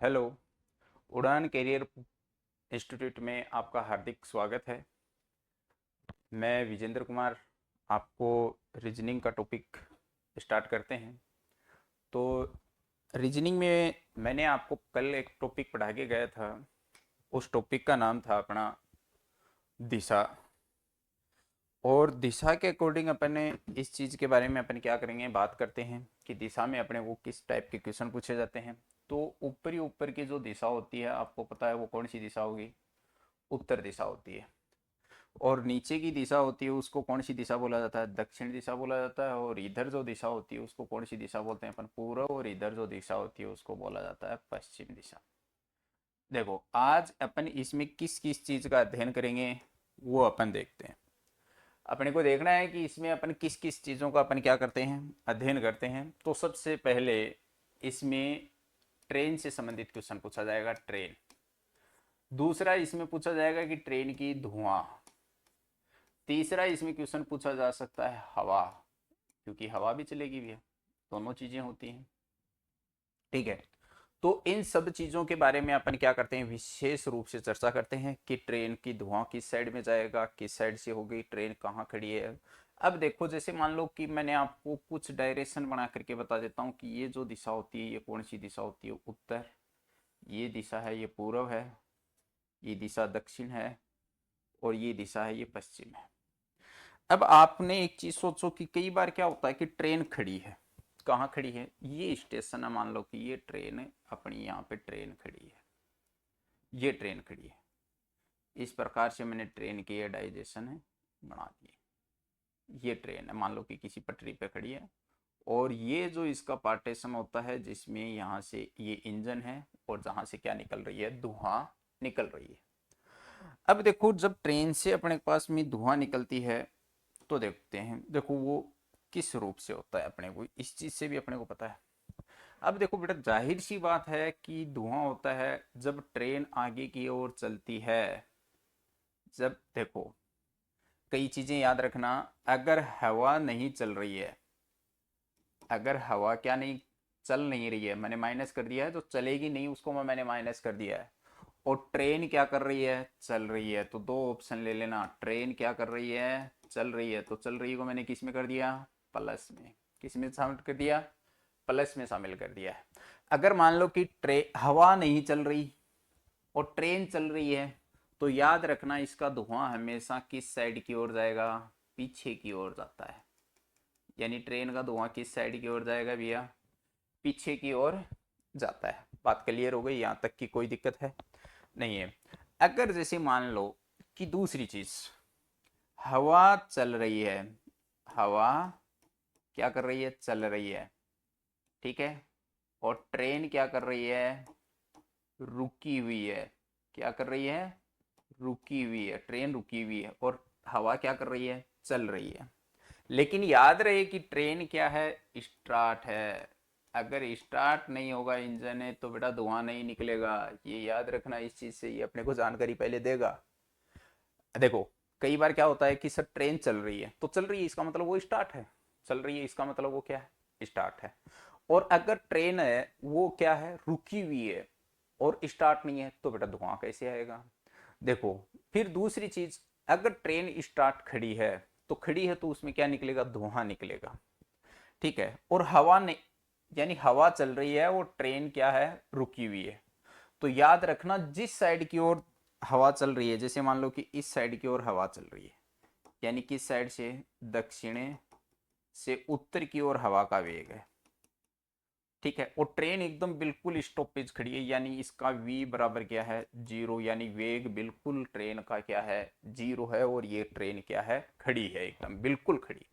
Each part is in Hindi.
हेलो। उड़ान कैरियर इंस्टीट्यूट में आपका हार्दिक स्वागत है। मैं विजेंद्र कुमार। आपको रीजनिंग का टॉपिक स्टार्ट करते हैं। तो रीजनिंग में मैंने आपको कल एक टॉपिक पढ़ा के गया था। उस टॉपिक का नाम था अपना दिशा। और दिशा के अकॉर्डिंग अपने इस चीज़ के बारे में अपन क्या करेंगे, बात करते हैं कि दिशा में अपने को किस टाइप के क्वेश्चन पूछे जाते हैं। तो ऊपर की जो दिशा होती है, आपको पता है वो कौन सी दिशा होगी? उत्तर दिशा होती है। और नीचे की दिशा होती है उसको कौन सी दिशा बोला जाता है? दक्षिण दिशा बोला जाता है। और इधर जो दिशा होती है उसको कौन सी दिशा बोलते हैं अपन? पूर्व। और इधर जो दिशा होती है उसको बोला जाता है पश्चिम दिशा। देखो, आज अपन इसमें किस किस चीज का अध्ययन करेंगे वो अपन देखते हैं। अपने को देखना है कि इसमें अपन किस किस चीजों का अपन क्या करते हैं, अध्ययन करते हैं। तो सबसे पहले इसमें ट्रेन से संबंधित क्वेश्चन पूछा जाएगा, ट्रेन। दूसरा इसमें पूछा जाएगा कि ट्रेन की धुआं। तीसरा इसमें क्वेश्चन पूछा जा सकता है हवा, क्योंकि हवा भी चलेगी भैया, दोनों चीजें होती हैं। ठीक है। तो इन सब चीजों के बारे में अपन क्या करते हैं, विशेष रूप से चर्चा करते हैं कि ट्रेन की धुआं किस साइड में जाएगा, किस साइड से होगी, ट्रेन कहाँ खड़ी है। अब देखो, जैसे मान लो कि मैंने आपको कुछ डायरेक्शन बना करके बता देता हूँ कि ये जो दिशा होती है ये कौन सी दिशा होती है? उत्तर। ये दिशा है ये पूर्व है, ये दिशा दक्षिण है, और ये दिशा है ये पश्चिम है। अब आपने एक चीज सोचो कि कई बार क्या होता है कि ट्रेन खड़ी है। कहाँ खड़ी है? ये स्टेशन है, मान लो कि ये ट्रेन है अपनी, यहाँ पे ट्रेन खड़ी है, ये ट्रेन खड़ी है। इस प्रकार से मैंने ट्रेन की ये डाइजेशन है बना दी। ये ट्रेन है, मान लो कि किसी पटरी पे खड़ी है। और ये जो इसका पार्टीशन होता है जिसमें यहाँ से ये इंजन है और जहाँ से क्या निकल रही है? धुआं निकल रही है। अब देखो, जब ट्रेन से अपने पास में धुआं निकलती है तो देखते हैं, देखो वो किस रूप से होता है, अपने को इस चीज से भी अपने को पता है। अब देखो बेटा, जाहिर सी बात है कि धुआं होता है जब ट्रेन आगे की ओर चलती है। जब देखो, कई चीजें याद रखना। अगर हवा नहीं चल रही है, अगर हवा क्या नहीं चल नहीं रही है, मैंने माइनस कर दिया है, तो चलेगी नहीं उसको मैंने माइनस कर दिया है। और ट्रेन क्या कर रही है? चल रही है। तो दो ऑप्शन ले लेना, ट्रेन क्या कर रही है? चल रही है। तो चल रही को मैंने किस में कर दिया? प्लस में। किस में शामिल कर दिया? प्लस में शामिल कर दिया है। अगर मान लो कि हवा नहीं चल रही और ट्रेन चल रही है, तो याद रखना इसका धुआं हमेशा किस साइड की ओर जाएगा? पीछे की ओर जाता है। यानी ट्रेन का धुआं किस साइड की ओर जाएगा भैया? पीछे की ओर जाता है। बात क्लियर हो गई? यहां तक की कोई दिक्कत है? नहीं है। अगर जैसे मान लो कि दूसरी चीज, हवा चल रही है, हवा क्या कर रही है? चल रही है। ठीक है। और ट्रेन क्या कर रही है? रुकी हुई है। क्या कर रही है? रुकी हुई है। ट्रेन रुकी हुई है और हवा क्या कर रही है? चल रही है। लेकिन याद रहे कि ट्रेन क्या है? स्टार्ट है। अगर स्टार्ट नहीं होगा इंजन है तो बेटा धुआं नहीं निकलेगा। ये याद रखना, इस चीज से ये अपने को जानकारी पहले देगा। देखो, कई बार क्या होता है कि सर ट्रेन चल रही है, तो चल रही है इसका मतलब वो स्टार्ट है। चल रही है इसका मतलब वो क्या है? स्टार्ट है। और अगर ट्रेन है वो क्या है? रुकी हुई है और स्टार्ट नहीं है, तो बेटा धुआं कैसे आएगा? देखो, फिर दूसरी चीज, अगर ट्रेन स्टार्ट खड़ी है, तो खड़ी है तो उसमें क्या निकलेगा? धुआं निकलेगा। ठीक है। और हवा ने, यानी हवा चल रही है, वो ट्रेन क्या है? रुकी हुई है। तो याद रखना, जिस साइड की ओर हवा चल रही है, जैसे मान लो कि इस साइड की ओर हवा चल रही है, यानी किस साइड से? दक्षिण से उत्तर की ओर हवा का वेग है। ठीक है। और ट्रेन एकदम बिल्कुल स्टॉपेज खड़ी है, यानी इसका v बराबर क्या है? जीरो। यानी वेग बिल्कुल ट्रेन का क्या है? जीरो है। और ये ट्रेन क्या है? खड़ी है, एकदम बिल्कुल खड़ी।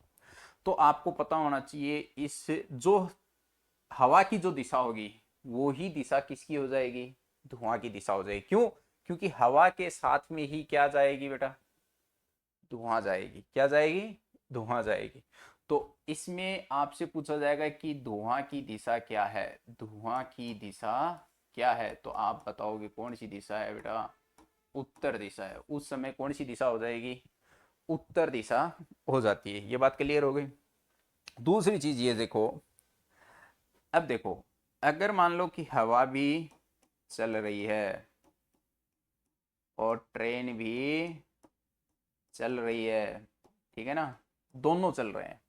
तो आपको पता होना चाहिए, इस जो हवा की जो दिशा होगी वो ही दिशा किसकी हो जाएगी? धुआं की दिशा हो जाएगी। क्यों? क्योंकि हवा के साथ में ही क्या जाएगी बेटा? धुआं जाएगी। क्या जाएगी? धुआं जाएगी। तो इसमें आपसे पूछा जाएगा कि धुआं की दिशा क्या है? धुआं की दिशा क्या है? तो आप बताओगे कौन सी दिशा है बेटा? उत्तर दिशा है। उस समय कौन सी दिशा हो जाएगी? उत्तर दिशा हो जाती है। ये बात क्लियर हो गई। दूसरी चीज ये देखो, अब देखो, अगर मान लो कि हवा भी चल रही है और ट्रेन भी चल रही है, ठीक है ना, दोनों चल रहे हैं,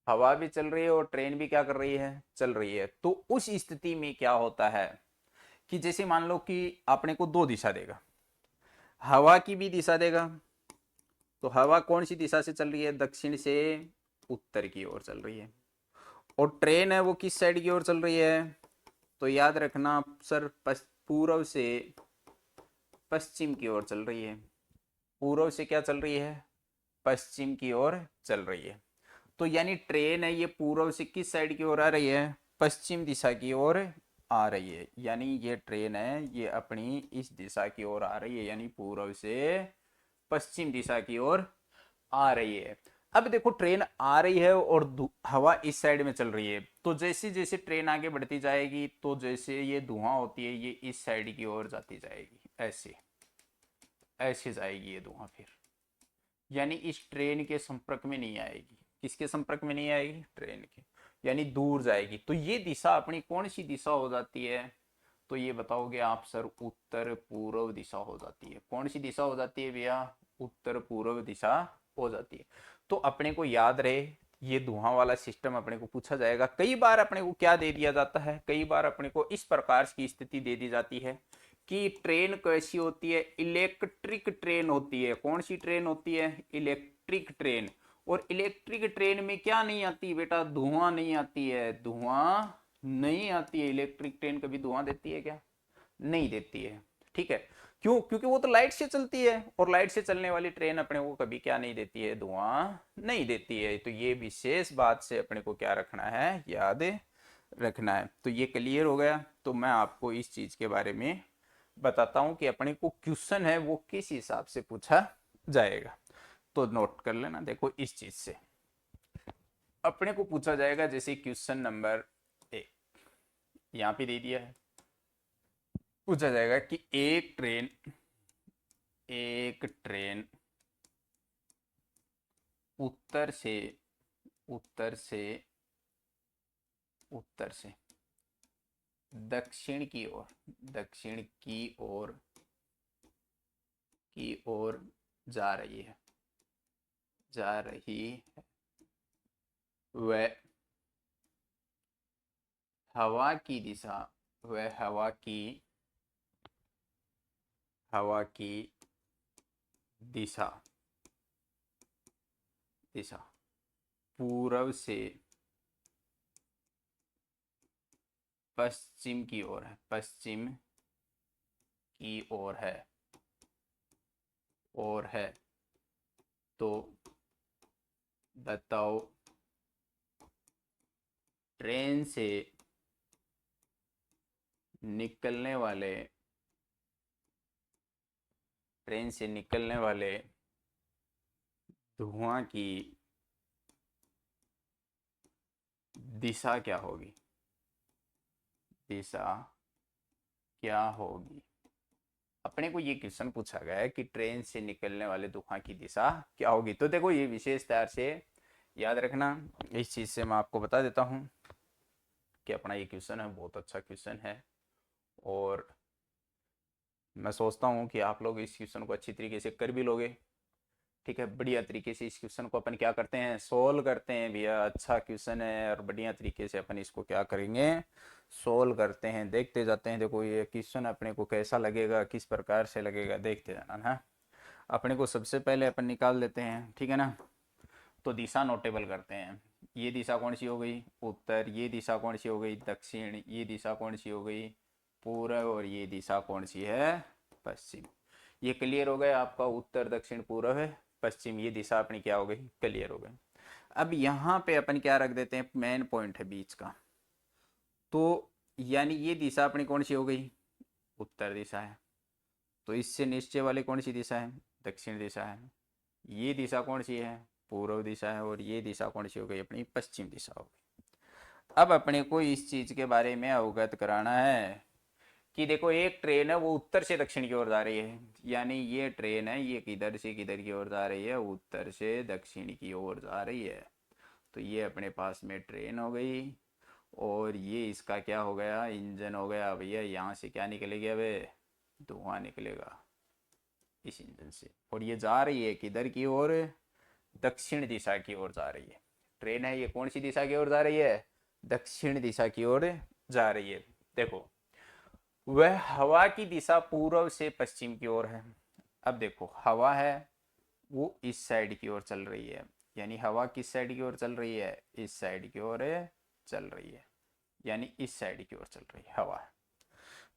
हवा भी चल रही है और ट्रेन भी क्या कर रही है, चल रही है। तो उस स्थिति में क्या होता है कि जैसे मान लो कि अपने को दो दिशा देगा, हवा की भी दिशा देगा, तो हवा कौन सी दिशा से चल रही है, दक्षिण से उत्तर की ओर चल रही है, और ट्रेन है वो किस साइड की ओर चल रही है, तो याद रखना सर पूर्व से पश्चिम की ओर चल रही है, पूर्व से क्या चल रही है, पश्चिम की ओर चल रही है। तो यानी ट्रेन है ये पूर्व से किस साइड की ओर आ रही है, पश्चिम दिशा की ओर आ रही है, यानी ये ट्रेन है ये अपनी इस दिशा की ओर आ रही है, यानी पूर्व से पश्चिम दिशा की ओर आ रही है। अब देखो ट्रेन आ रही है और हवा इस साइड में चल रही है, तो जैसे जैसे ट्रेन आगे बढ़ती जाएगी तो जैसे ये धुआं होती है ये इस साइड की ओर जाती जाएगी, ऐसे ऐसे जाएगी ये धुआं, फिर यानी इस ट्रेन के संपर्क में नहीं आएगी, किसके संपर्क में नहीं आएगी, ट्रेन के, यानी दूर जाएगी। तो ये दिशा अपनी कौन सी दिशा हो जाती है, तो ये बताओगे आप सर, उत्तर पूर्व दिशा हो जाती है। कौन सी दिशा हो जाती है भैया, उत्तर पूर्व दिशा हो जाती है। तो अपने को याद रहे ये धुआं वाला सिस्टम अपने को पूछा जाएगा। कई बार अपने को क्या दे दिया जाता है, कई बार अपने को इस प्रकार की स्थिति दे दी जाती है कि ट्रेन कैसी होती है, इलेक्ट्रिक ट्रेन होती है। कौन सी ट्रेन होती है, इलेक्ट्रिक ट्रेन। और इलेक्ट्रिक ट्रेन में क्या नहीं आती बेटा, धुआं नहीं आती है, धुआं नहीं आती है। इलेक्ट्रिक ट्रेन कभी धुआं देती है क्या, नहीं देती है, ठीक है। क्यों, क्योंकि वो तो लाइट से चलती है, और लाइट से चलने वाली ट्रेन अपने को कभी क्या नहीं देती है, धुआं नहीं देती है। तो ये विशेष बात से अपने को क्या रखना है, याद रखना है। तो ये क्लियर हो गया। तो मैं आपको इस चीज के बारे में बताता हूं कि अपने को क्वेश्चन है वो किस हिसाब से पूछा जाएगा। तो नोट कर लेना, देखो इस चीज से अपने को पूछा जाएगा। जैसे क्वेश्चन नंबर 1 यहां पे दे दिया है, पूछा जाएगा कि एक ट्रेन उत्तर से उत्तर से उत्तर से दक्षिण की ओर, दक्षिण की ओर जा रही है, जा रही है। वह हवा की दिशा, वह हवा की दिशा दिशा पूर्व से पश्चिम की ओर है, पश्चिम की ओर है, और है। तो बताओ ट्रेन से निकलने वाले, ट्रेन से निकलने वाले धुआं की दिशा क्या होगी, दिशा क्या होगी। अपने को ये क्वेश्चन पूछा गया है कि ट्रेन से निकलने वाले धुआं की दिशा क्या होगी। तो देखो ये विशेष तौर से याद रखना। इस चीज से मैं आपको बता देता हूं कि अपना ये क्वेश्चन है बहुत अच्छा क्वेश्चन है, और मैं सोचता हूं कि आप लोग इस क्वेश्चन को अच्छी तरीके से कर भी लोगे, ठीक है। बढ़िया तरीके से इस क्वेश्चन को अपन क्या करते हैं, सोल्व करते हैं भैया। अच्छा क्वेश्चन है और बढ़िया तरीके से अपन इसको क्या करेंगे, सोल्व करते हैं, देखते जाते हैं। देखो ये क्वेश्चन अपने को कैसा लगेगा, किस प्रकार से लगेगा, देखते जाना ना। अपने को सबसे पहले अपन निकाल लेते हैं, ठीक है ना। तो दिशा नोटेबल करते हैं। ये दिशा कौन सी हो गई, उत्तर। ये दिशा कौन सी हो गई, दक्षिण। ये दिशा कौन सी हो गई, पूर्व। और ये दिशा कौन सी है, पश्चिम। ये क्लियर हो गया आपका, उत्तर दक्षिण पूर्व है पश्चिम, ये दिशा अपनी क्या हो गई, क्लियर हो गई। अब यहाँ पे अपन क्या रख देते हैं, मेन पॉइंट है बीच का। तो यानी ये दिशा अपनी कौन सी हो गई, उत्तर दिशा है। तो इससे नीचे वाली कौन सी दिशा है, दक्षिण दिशा है। ये दिशा कौन सी है, पूर्व दिशा है। और ये दिशा कौन सी हो गई, अपनी पश्चिम दिशा हो गई। अब अपने को इस चीज के बारे में अवगत कराना है कि देखो एक ट्रेन है वो उत्तर से दक्षिण की ओर जा रही है, यानी ये ट्रेन है ये किधर से किधर की ओर जा रही है, उत्तर से दक्षिण की ओर जा रही है। तो ये अपने पास में ट्रेन हो गई। और ये इसका क्या हो गया, इंजन हो गया भैया। यहाँ से क्या निकलेगा, अब धुआं निकलेगा इस इंजन से। और ये जा रही है किधर की ओर, दक्षिण दिशा की ओर जा रही है। ट्रेन है ये कौन सी दिशा की ओर जा रही है, दक्षिण दिशा की ओर जा रही है। देखो वह हवा की दिशा पूर्व से पश्चिम की ओर है। अब देखो हवा है वो इस साइड की ओर चल रही है, यानी हवा किस साइड की ओर चल रही है, इस साइड की ओर चल रही है, यानी इस साइड की ओर चल रही है हवा।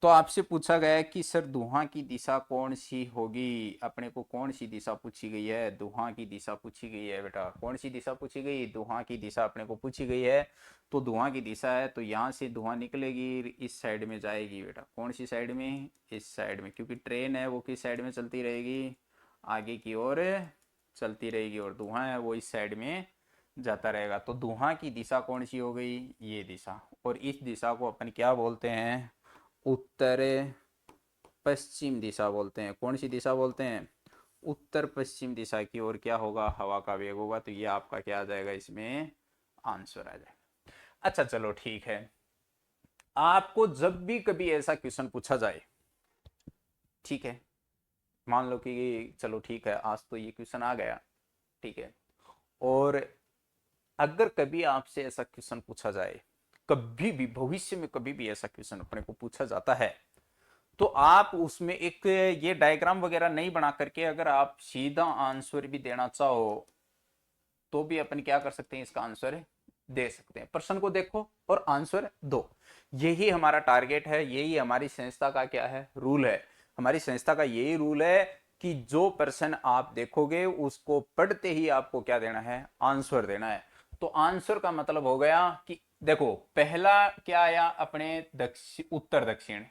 तो आपसे पूछा गया है कि सर धुआं की दिशा कौन सी होगी, अपने को कौन सी दिशा पूछी गई है, धुआं की दिशा पूछी गई है बेटा। कौन सी दिशा पूछी गई, धुआं की दिशा अपने को पूछी गई है। तो धुआं की दिशा है तो यहाँ से धुआं निकलेगी, इस साइड में जाएगी बेटा। कौन सी साइड में, इस साइड में, क्योंकि ट्रेन है वो किस साइड में चलती रहेगी, आगे की ओर चलती रहेगी, और धुआं है वो इस साइड में जाता रहेगा। तो धुआं की दिशा कौन सी हो गई, ये दिशा। और इस दिशा को अपन क्या बोलते हैं, उत्तर पश्चिम दिशा बोलते हैं। कौन सी दिशा बोलते हैं, उत्तर पश्चिम दिशा की ओर क्या होगा, हवा का वेग होगा। तो ये आपका क्या आ जाएगा, इसमें आंसर आ जाएगा। अच्छा चलो ठीक है, आपको जब भी कभी ऐसा क्वेश्चन पूछा जाए, ठीक है, मान लो कि चलो ठीक है आज तो ये क्वेश्चन आ गया, ठीक है, और अगर कभी आपसे ऐसा क्वेश्चन पूछा जाए, कभी भी भविष्य में कभी भी ऐसा क्वेश्चन अपने को पूछा जाता है, तो आप उसमें एक ये डायग्राम वगैरह नहीं बना करके अगर आप सीधा आंसर भी देना चाहो तो भी अपन क्या कर सकते हैं, इसका आंसर दे सकते हैं। प्रश्न को देखो और आंसर दो, यही हमारा टारगेट है, यही हमारी संस्था का क्या है, रूल है। हमारी संस्था का यही रूल है कि जो प्रश्न आप देखोगे उसको पढ़ते ही आपको क्या देना है, आंसर देना है। तो आंसर का मतलब हो गया कि देखो पहला क्या आया अपने उत्तर दक्षिण,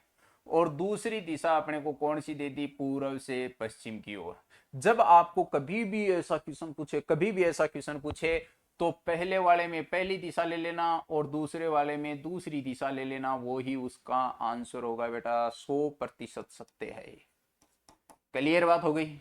और दूसरी दिशा अपने को कौन सी दे दी, पूर्व से पश्चिम की ओर। जब आपको कभी भी ऐसा क्वेश्चन पूछे, कभी भी ऐसा क्वेश्चन पूछे, तो पहले वाले में पहली दिशा ले लेना और दूसरे वाले में दूसरी दिशा ले लेना, वो ही उसका आंसर होगा बेटा। 100% सत्य है। क्लियर बात हो गई।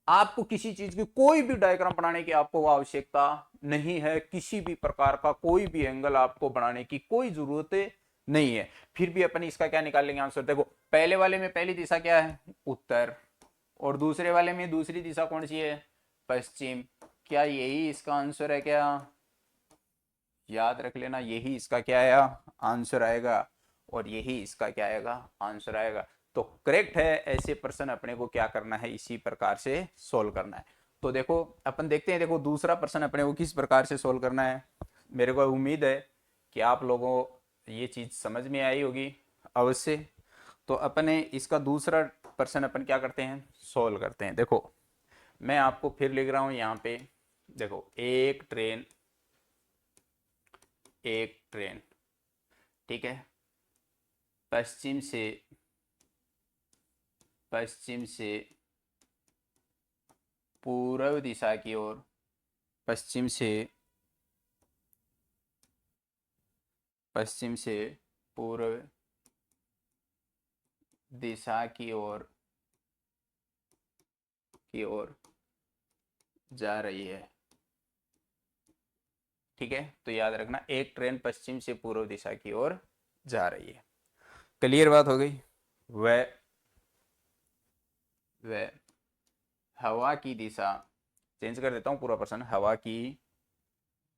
आपको किसी चीज की कोई भी डायग्राम बनाने की आपको आवश्यकता नहीं है, किसी भी प्रकार का कोई भी एंगल आपको बनाने की कोई जरूरत नहीं है। फिर भी अपन इसका क्या निकाल लेंगे आंसर। देखो पहले वाले में पहली दिशा क्या है, उत्तर, और दूसरे वाले में दूसरी दिशा कौन सी है, पश्चिम। क्या यही इसका आंसर है क्या, याद रख लेना, यही इसका क्या आया, आंसर आएगा, और यही इसका क्या आएगा, आंसर आएगा। तो करेक्ट है, ऐसे प्रश्न अपने को क्या करना है, इसी प्रकार से सोल्व करना है। तो देखो अपन देखते हैं, देखो दूसरा प्रश्न अपने को किस प्रकार से सोल्व करना है। मेरे को उम्मीद है कि आप लोगों ये चीज समझ में आई होगी अवश्य। तो अपने इसका दूसरा प्रश्न अपन क्या करते हैं, सोल्व करते हैं। देखो मैं आपको फिर लिख रहा हूं यहाँ पे, देखो एक ट्रेन, ठीक है, पश्चिम से पूर्व दिशा की ओर, पश्चिम से पूर्व दिशा की ओर जा रही है, ठीक है। तो याद रखना एक ट्रेन पश्चिम से पूर्व दिशा की ओर जा रही है। क्लियर बात हो गई। वह वह हवा की दिशा, चेंज कर देता हूं पूरा प्रश्न,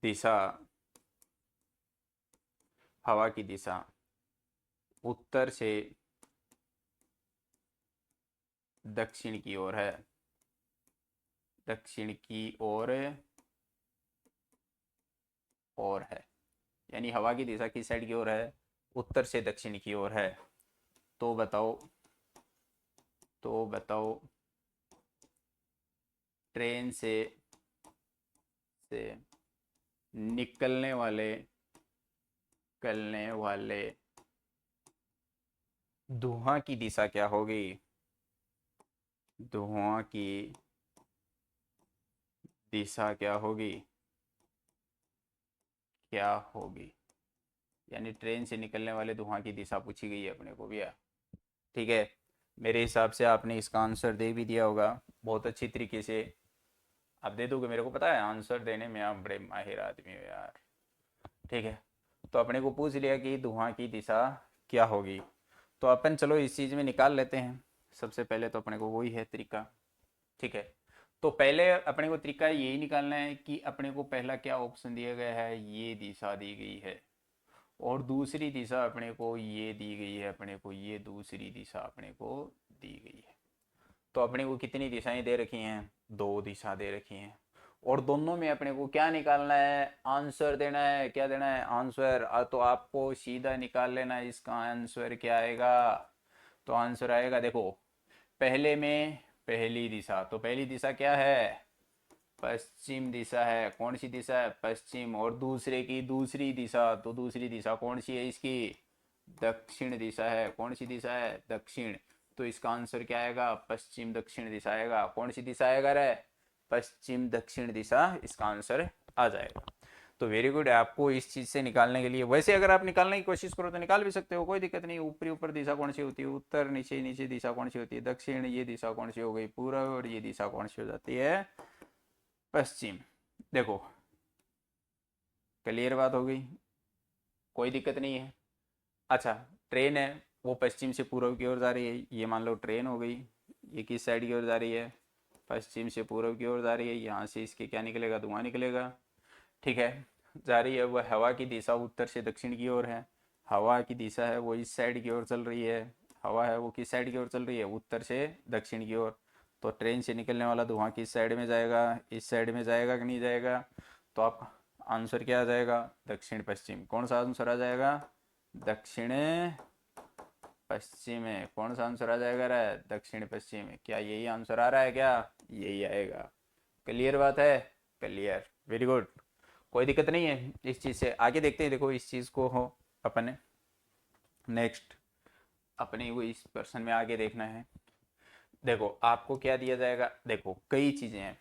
दिशा हवा की दिशा उत्तर से दक्षिण की ओर है, दक्षिण की ओर है, यानी हवा की दिशा किस साइड की ओर है, उत्तर से दक्षिण की ओर है। तो बताओ ट्रेन से निकलने वाले धुआं की दिशा क्या होगी, धुआं की दिशा क्या होगी, यानी ट्रेन से निकलने वाले धुआं की दिशा पूछी गई है अपने को भैया, ठीक है। मेरे हिसाब से आपने इसका आंसर दे भी दिया होगा बहुत अच्छी तरीके से। आप दे दोगे, मेरे को पता है आंसर देने में आप बड़े माहिर आदमी हो यार, ठीक है। तो अपने को पूछ लिया कि धुआं की दिशा क्या होगी। तो अपन चलो इस चीज़ में निकाल लेते हैं। सबसे पहले तो अपने को वही है तरीका, ठीक है। तो पहले अपने को तरीका यही निकालना है कि अपने को पहला क्या ऑप्शन दिया गया है, ये दिशा दी गई है, और दूसरी दिशा अपने को ये दी गई है, अपने को ये दूसरी दिशा अपने को दी गई है। तो अपने को कितनी दिशाएं दे रखी हैं, दो दिशा दे रखी हैं, और दोनों में अपने को क्या निकालना है, आंसर देना है। क्या देना है, आंसर। तो आपको सीधा निकाल लेना है इसका आंसर क्या आएगा। तो आंसर आएगा, देखो पहले में पहली दिशा, तो पहली दिशा क्या है, पश्चिम दिशा है। कौन सी दिशा है, पश्चिम। और दूसरे की दूसरी दिशा, तो दूसरी दिशा कौन सी है इसकी, दक्षिण दिशा है। कौन सी दिशा है, दक्षिण। तो इसका आंसर क्या आएगा, पश्चिम दक्षिण दिशा आएगा। कौन सी दिशा आएगा रे, पश्चिम दक्षिण दिशा, इसका आंसर आ जाएगा। तो वेरी गुड। आपको इस चीज से निकालने के लिए, वैसे अगर आप निकालने की कोशिश करो तो निकाल भी सकते हो, कोई दिक्कत नहीं। ऊपरी ऊपर दिशा कौन सी होती है, उत्तर। नीचे नीचे दिशा कौन सी होती है, दक्षिण। ये दिशा कौन सी हो गई, पूर्व। और ये दिशा कौन सी हो जाती है, पश्चिम। देखो क्लियर बात हो गई, कोई दिक्कत नहीं है। अच्छा, ट्रेन है, वो पश्चिम से पूर्व की ओर जा रही है, ये मान लो ट्रेन हो गई। ये किस साइड की ओर जा रही है, पश्चिम से पूर्व की ओर जा रही है। यहाँ से इसके क्या निकलेगा, धुआं निकलेगा, ठीक है। जा रही है, वह हवा की दिशा उत्तर से दक्षिण की ओर है। हवा की दिशा है वो इस साइड की ओर चल रही है। हवा है वो किस साइड की ओर चल रही है, उत्तर से दक्षिण की ओर। तो ट्रेन से निकलने वाला धुआं किस साइड में जाएगा, इस साइड में जाएगा कि नहीं जाएगा। तो आप आंसर क्या आ जाएगा, दक्षिण पश्चिम। कौन सा आंसर आ जाएगा, दक्षिण पश्चिम में। कौन सा आंसर आ जाएगा रे, दक्षिण पश्चिम। क्या यही आंसर आ रहा है, क्या यही आएगा। क्लियर बात है, क्लियर, वेरी गुड। कोई दिक्कत नहीं है इस चीज़ से। आगे देखते हैं, देखो इस चीज़ को हो अपने नेक्स्ट अपने को इस पर्सन में आगे देखना है। देखो आपको क्या दिया जाएगा, देखो कई चीज़ें हैं।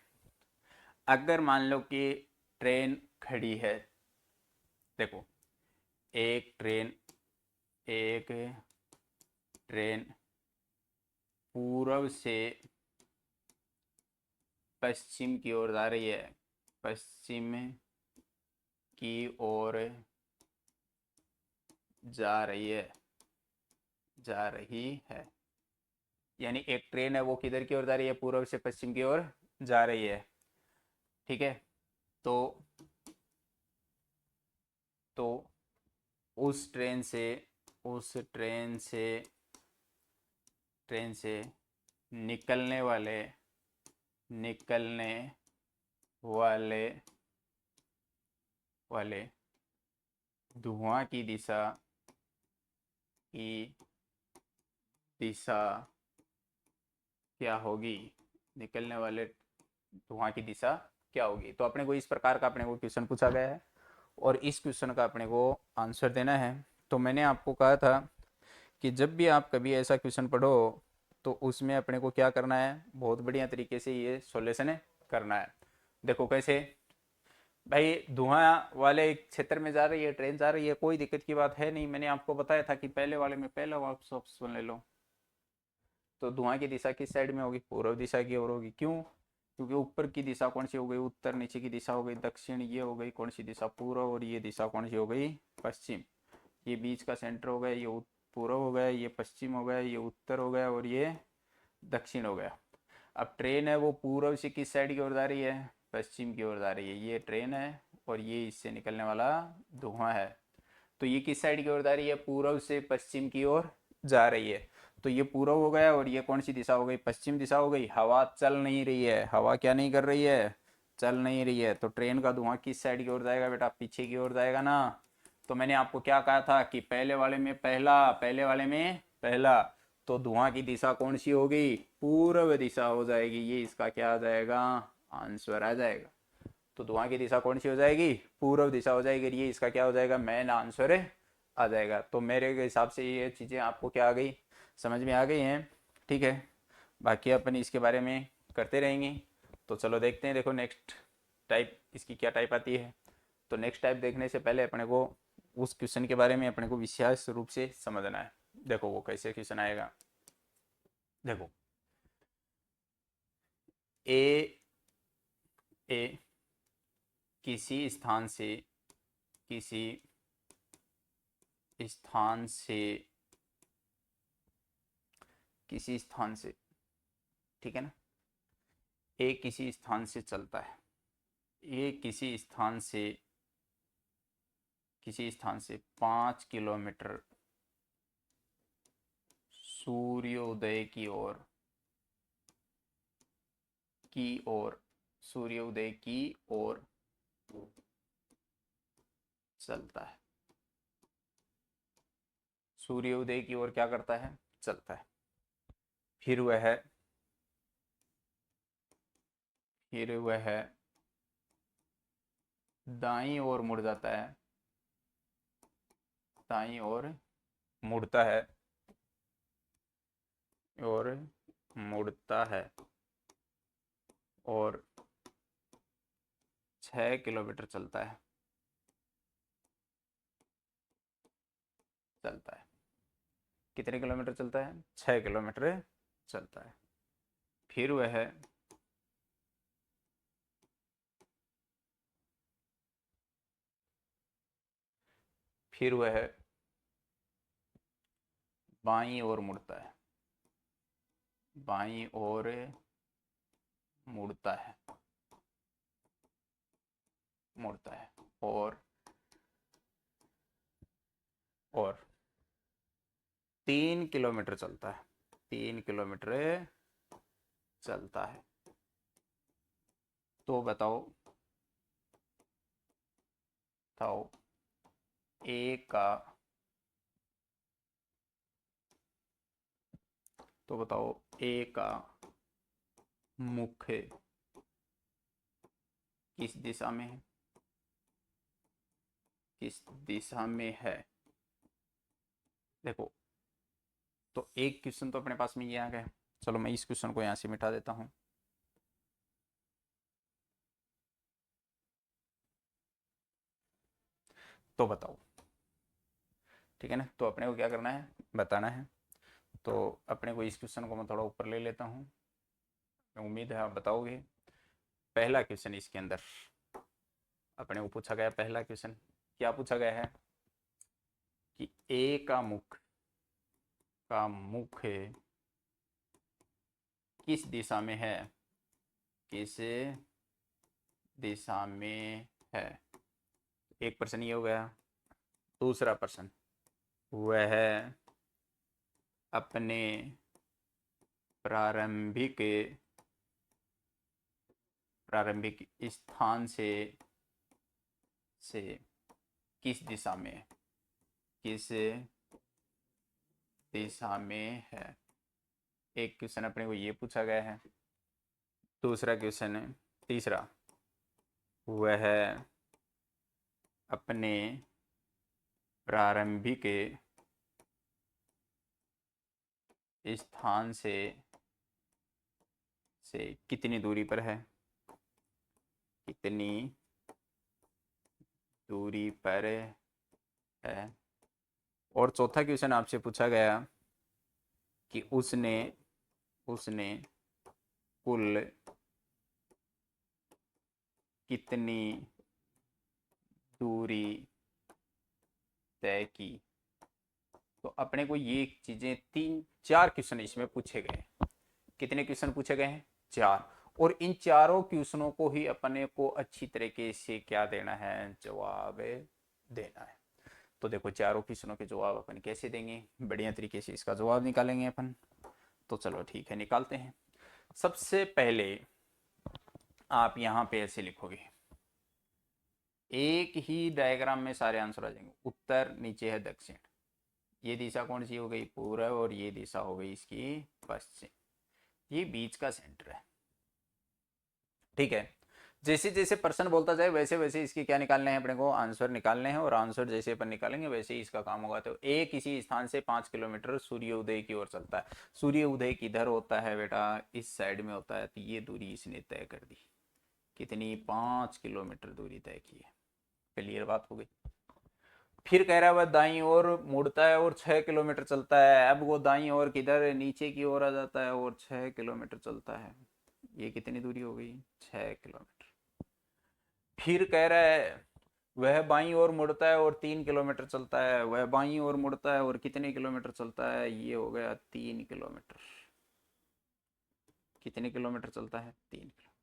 अगर मान लो कि ट्रेन खड़ी है, देखो एक ट्रेन पूर्व से पश्चिम की ओर जा रही है, पश्चिम की ओर जा रही है, जा रही है। यानी एक ट्रेन है वो किधर की ओर जा रही है, पूर्व से पश्चिम की ओर जा रही है, ठीक है। तो तो उस ट्रेन से उस ट्रेन से निकलने वाले निकलने वाले वाले धुआं की दिशा क्या होगी, निकलने वाले धुआं की दिशा क्या होगी। तो अपने को इस प्रकार का अपने को क्वेश्चन पूछा गया है, और इस क्वेश्चन का अपने को आंसर देना है। तो मैंने आपको कहा था कि जब भी आप कभी ऐसा क्वेश्चन पढ़ो तो उसमें अपने को क्या करना है, बहुत बढ़िया तरीके से ये सॉल्यूशन करना है। देखो कैसे, भाई धुआं वाले क्षेत्र में जा रही है, ट्रेन जा रही है, कोई दिक्कत की बात है नहीं। मैंने आपको बताया था कि पहले वाले में पहला ऑप्शन ले लो। तो धुआं की दिशा किस साइड में होगी, पूर्व दिशा की ओर होगी। क्यों, क्योंकि ऊपर की दिशा कौन सी हो गई, उत्तर। नीचे की दिशा हो गई दक्षिण। ये हो गई कौन सी दिशा, पूर्व। और ये दिशा कौन सी हो गई, पश्चिम। ये बीच का सेंटर हो गया, ये पूर्व हो गया, ये पश्चिम हो गया, ये उत्तर हो गया, और ये दक्षिण हो गया। अब ट्रेन है वो पूर्व से किस साइड की ओर जा रही है, पश्चिम की ओर जा रही है। ये ट्रेन है और ये इससे निकलने वाला धुआं है। तो ये किस साइड की ओर जा रही है, पूर्व से पश्चिम की ओर जा रही है। तो ये पूर्व हो गया, और ये कौन सी दिशा हो गई, पश्चिम दिशा हो गई। हवा चल नहीं रही है, हवा क्या नहीं कर रही है, चल नहीं रही है। तो ट्रेन का धुआं किस साइड की ओर जाएगा बेटा, पीछे की ओर जाएगा ना। तो मैंने आपको क्या कहा था कि पहले वाले में पहला, तो धुआं की दिशा कौन सी होगी, पूर्व दिशा हो जाएगी। ये इसका क्या आ जाएगा, आंसर आ जाएगा। तो धुआं की दिशा कौन सी हो जाएगी, पूर्व दिशा हो जाएगी। ये इसका क्या हो जाएगा, मेन आंसर आ जाएगा। तो मेरे हिसाब से ये चीज़ें आपको क्या आ गई, समझ में आ गई हैं, ठीक है। बाकी अपन इसके बारे में करते रहेंगे। तो चलो देखते हैं, देखो नेक्स्ट टाइप इसकी क्या टाइप आती है। तो नेक्स्ट टाइप देखने से पहले अपने को उस क्वेश्चन के बारे में अपने को विशेष रूप से समझना है। देखो वो कैसे क्वेश्चन आएगा, देखो ए ए किसी स्थान से किसी स्थान से किसी स्थान से, ठीक है ना, ए किसी स्थान से चलता है, ए किसी स्थान से 5 किलोमीटर सूर्योदय सूर्योदय की ओर चलता है। सूर्योदय की ओर क्या करता है? चलता है। फिर वह दाईं ओर मुड़ जाता है, दाईं ओर मुड़ता है और और 6 किलोमीटर चलता है। कितने किलोमीटर चलता है? 6 किलोमीटर चलता है। फिर वह बाईं ओर मुड़ता है, बाईं ओर मुड़ता है और 3 किलोमीटर चलता है। 3 किलोमीटर चलता है। तो बताओ ए का मुख्य किस दिशा में है? किस दिशा में है? देखो, तो एक क्वेश्चन तो अपने पास में ये आ गया। चलो मैं इस क्वेश्चन को यहाँ से मिटा देता हूँ। तो बताओ, ठीक है ना, तो अपने को क्या करना है? बताना है। तो अपने को इस क्वेश्चन को मैं थोड़ा ऊपर ले लेता हूँ, उम्मीद है आप बताओगे। पहला क्वेश्चन इसके अंदर अपने को पूछा गया, पहला क्वेश्चन क्या पूछा गया है कि ए का मुख्य किस दिशा में है? किस दिशा में है? एक प्रश्न ये हो गया। दूसरा प्रश्न, वह अपने प्रारंभिक स्थान से किस दिशा में है? किस दिशा में है? एक क्वेश्चन अपने को ये पूछा गया है। दूसरा क्वेश्चन है, तीसरा, वह अपने प्रारंभिक स्थान से कितनी दूरी पर है? कितनी दूरी पर है? और चौथा क्वेश्चन आपसे पूछा गया कि उसने कुल कितनी दूरी तय की? तो अपने को ये चीजें 3-4 क्वेश्चन इसमें पूछे गए। कितने क्वेश्चन पूछे गए हैं? 4। और इन चारों क्वेश्चनों को ही अपने को अच्छी तरीके से क्या देना है? जवाब देना है। तो देखो, चारों क्वेश्चनों के जवाब अपन कैसे देंगे? बढ़िया तरीके से इसका जवाब निकालेंगे अपन। तो चलो ठीक है, निकालते हैं। सबसे पहले आप यहाँ पे ऐसे लिखोगे, एक ही डायग्राम में सारे आंसर आ जाएंगे। उत्तर नीचे है दक्षिण, ये दिशा कौन सी हो गई? पूर्व, और ये दिशा हो गई इसकी पश्चिम। ये बीच का सेंटर है, ठीक है। जैसे जैसे पर्सन बोलता जाए वैसे वैसे इसके क्या निकालने हैं? अपने को आंसर निकालने हैं, और आंसर जैसे अपन निकालेंगे वैसे ही इसका काम होगा। तो ए किसी स्थान से 5 किलोमीटर सूर्योदय की ओर चलता है। सूर्योदय किधर होता है बेटा? इस साइड में होता है। तो ये दूरी इसने तय कर दी। कितनी? 5 किलोमीटर दूरी तय की है। क्लियर बात हो गई। फिर कह रहा है वह दाईं ओर मुड़ता है और 6 किलोमीटर चलता है। अब वो दाईं ओर किधर? नीचे की ओर आ जाता है और 6 किलोमीटर चलता है। ये कितनी दूरी हो गई? 6 किलोमीटर। फिर कह रहा है वह बाईं ओर मुड़ता है और 3 किलोमीटर चलता है, वह बाईं ओर मुड़ता है और कितने किलोमीटर चलता है, ये हो गया 3 किलोमीटर। कितने किलोमीटर चलता है, 3 किलोमीटर।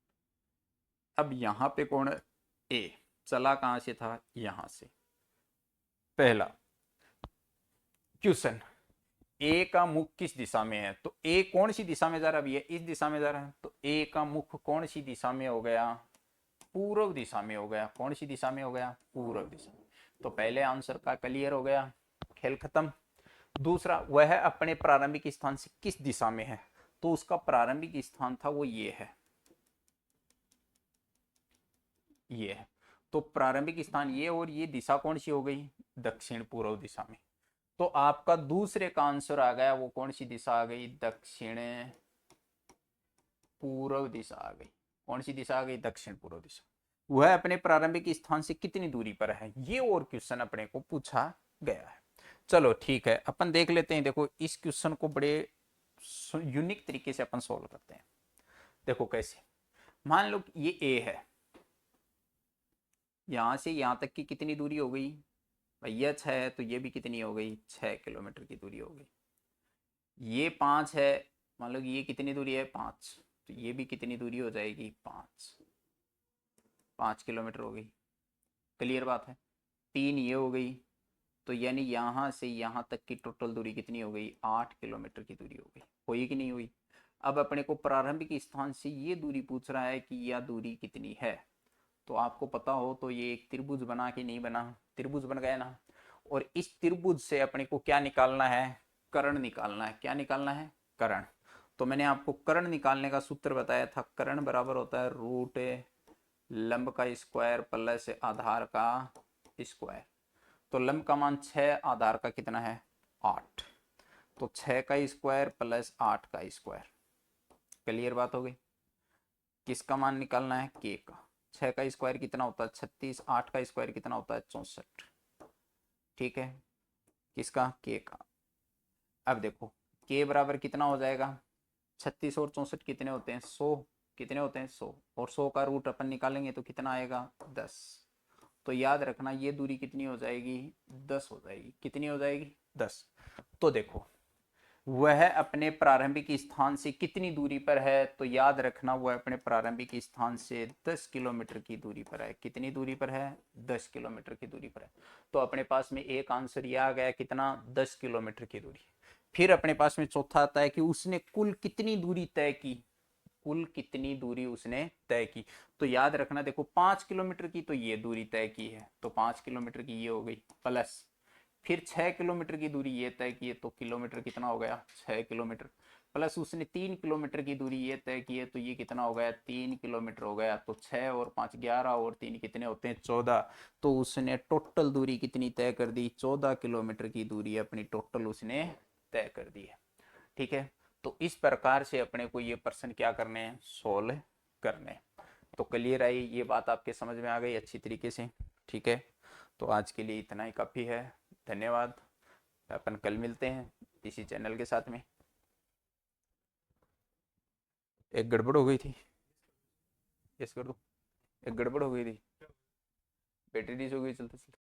अब यहाँ पे कौन है, ए, चला कहाँ से था, यहाँ से। पहला क्वेश्चन, ए का मुख किस दिशा में है, तो ए कौन सी दिशा में जा रहा है भैया, इस दिशा में जा रहा है, तो ए का मुख कौन सी दिशा में हो गया, पूर्व दिशा में हो गया। कौन सी दिशा में हो गया, पूर्व दिशा। तो पहले आंसर का क्लियर हो गया, खेल खत्म। दूसरा, वह अपने प्रारंभिक स्थान से किस दिशा में है, तो उसका प्रारंभिक स्थान था वो ये है, ये है। तो प्रारंभिक स्थान ये, और ये दिशा कौन सी हो गई, दक्षिण पूर्व दिशा में। तो आपका दूसरे का आंसर आ गया, वो कौन सी दिशा आ गई, दक्षिण पूर्व दिशा आ गई। कौन सी दिशा आ गई, दक्षिण पूर्व दिशा। वह अपने प्रारंभिक स्थान से कितनी दूरी पर है, ये और क्वेश्चन अपने को पूछा गया है। चलो ठीक है, अपन देख लेते हैं। देखो इस क्वेश्चन को बड़े यूनिक तरीके से अपन सोल्व करते हैं। देखो कैसे, मान लो ये ए है, यहां से यहां तक की कितनी दूरी हो गई भैया, 6 है, तो ये भी कितनी हो गई, 6 किलोमीटर की दूरी हो गई। ये 5 है, मान लो ये कितनी दूरी है, 5, तो ये भी कितनी दूरी हो जाएगी, 5 किलोमीटर हो गई। क्लियर बात है। 3 ये हो गई, तो यानी यहां से यहां तक की टोटल दूरी कितनी हो गई, 8 किलोमीटर की दूरी हो गई। हुई कि नहीं हुई। अब अपने को प्रारंभिक स्थान से ये दूरी पूछ रहा है कि यह दूरी कितनी है। तो आपको पता हो तो ये एक त्रिभुज बना कि नहीं बना, त्रिभुज बन गया ना। और इस त्रिभुज से अपने को क्या निकालना है, कर्ण निकालना है। क्या निकालना है, कर्ण। तो मैंने आपको कर्ण निकालने का सूत्र बताया था, कर्ण बराबर होता है रूट लंब का स्क्वायर प्लस आधार का स्क्वायर। तो लंब का मान 6, आधार का कितना है, 8। तो 6 का स्क्वायर प्लस 8 का स्क्वायर। क्लियर बात हो गई। किसका मान निकालना है, के का। 6 का स्क्वायर कितना होता है, 36, 8 का स्क्वायर कितना होता है, 64। ठीक है, किसका, के का। अब देखो के बराबर कितना हो जाएगा, 36 और 64 कितने होते हैं, 100। कितने होते हैं, 100। और 100 का रूट अपन निकालेंगे तो कितना आएगा, 10। तो याद रखना ये दूरी कितनी हो जाएगी, 10 हो जाएगी। कितनी हो जाएगी, 10। तो देखो वह अपने प्रारंभिक स्थान से कितनी दूरी पर है, तो याद रखना वह अपने प्रारंभिक स्थान से 10 किलोमीटर की दूरी पर है। कितनी दूरी पर है, 10 किलोमीटर की दूरी पर है। तो अपने पास में एक आंसर यह आ गया, कितना, 10 किलोमीटर की दूरी। फिर अपने पास में चौथा आता है कि उसने कुल कितनी दूरी तय की, कुल कितनी दूरी उसने तय की। तो याद रखना, देखो 5 किलोमीटर की तो ये दूरी तय की है, तो 5 किलोमीटर की ये हो गई, प्लस फिर 6 किलोमीटर की दूरी ये तय की है, तो किलोमीटर कितना हो गया, 6 किलोमीटर। प्लस उसने 3 किलोमीटर की दूरी ये तय की है, तो ये कितना हो गया, 3 किलोमीटर हो गया। तो 6 और 5 11 और 3 कितने होते हैं, 14। तो उसने टोटल दूरी कितनी तय कर दी, 14 किलोमीटर की दूरी अपनी टोटल उसने तय कर दी है। ठीक है, तो इस प्रकार से अपने को ये प्रश्न क्या करने हैं, सोल्व करने। तो क्लियर आई, ये बात आपके समझ में आ गई अच्छी तरीके से। ठीक है, तो आज के लिए इतना ही काफ़ी है। धन्यवाद। अपन कल मिलते हैं इसी चैनल के साथ में। एक गड़बड़ हो गई थी, यस कर दो। एक गड़बड़ हो गई थी, बैटरी डीज हो गई चलते चलते।